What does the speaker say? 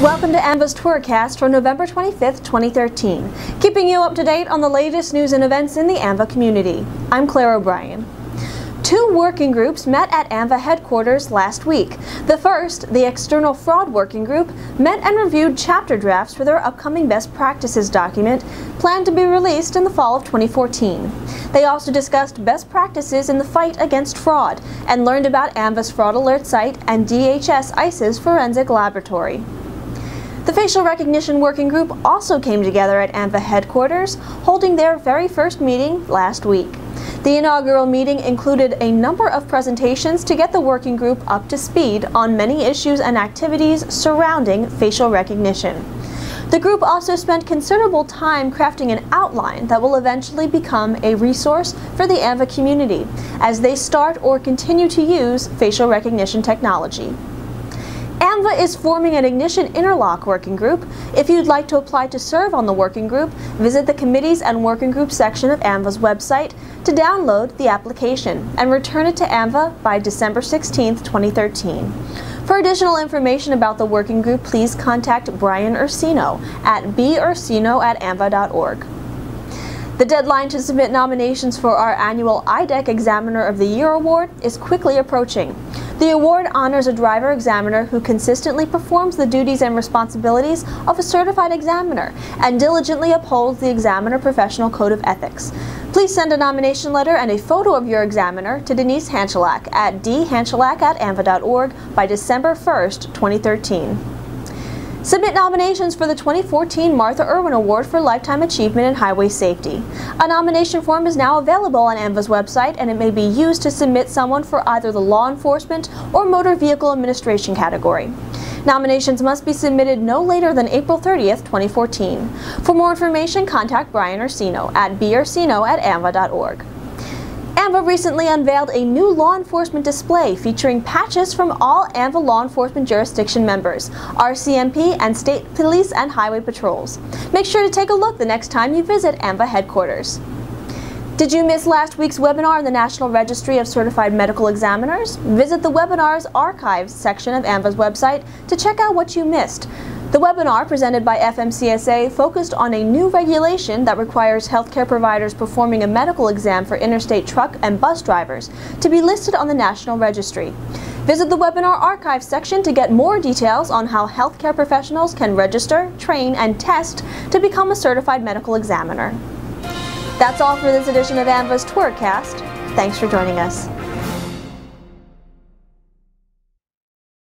Welcome to AAMVA's TWIRcast for November 25th, 2013, keeping you up to date on the latest news and events in the AAMVA community. I'm Claire O'Brien. Two working groups met at AAMVA headquarters last week. The first, the External Fraud Working Group, met and reviewed chapter drafts for their upcoming Best Practices document, planned to be released in the fall of 2014. They also discussed best practices in the fight against fraud and learned about AAMVA's Fraud Alert site and DHS ICE's Forensic Laboratory. The Facial Recognition Working Group also came together at AAMVA headquarters, holding their very first meeting last week. The inaugural meeting included a number of presentations to get the working group up to speed on many issues and activities surrounding facial recognition. The group also spent considerable time crafting an outline that will eventually become a resource for the AAMVA community as they start or continue to use facial recognition technology. AAMVA is forming an Ignition Interlock working group. If you'd like to apply to serve on the working group, visit the Committees and Working Groups section of AAMVA's website to download the application and return it to AAMVA by December 16, 2013. For additional information about the working group, please contact Brian Ursino at bursino@aamva.org. The deadline to submit nominations for our annual IDEC Examiner of the Year Award is quickly approaching. The award honors a driver examiner who consistently performs the duties and responsibilities of a certified examiner and diligently upholds the Examiner Professional Code of Ethics. Please send a nomination letter and a photo of your examiner to Denise Hanchelak at dhanchelak@aamva.org by December 1st, 2013. Submit nominations for the 2014 Martha Irwin Award for Lifetime Achievement in Highway Safety. A nomination form is now available on AAMVA's website, and it may be used to submit someone for either the Law Enforcement or Motor Vehicle Administration category. Nominations must be submitted no later than April 30th, 2014. For more information, contact Brian Ursino at bursino@aamva.org. AAMVA recently unveiled a new law enforcement display featuring patches from all AAMVA law enforcement jurisdiction members, RCMP, and state police and highway patrols. Make sure to take a look the next time you visit AAMVA headquarters. Did you miss last week's webinar in the National Registry of Certified Medical Examiners? Visit the Webinars Archives section of AAMVA's website to check out what you missed. The webinar, presented by FMCSA, focused on a new regulation that requires healthcare providers performing a medical exam for interstate truck and bus drivers to be listed on the National Registry. Visit the Webinar Archives section to get more details on how healthcare professionals can register, train, and test to become a certified medical examiner. That's all for this edition of AAMVA's TWIRcast. Thanks for joining us.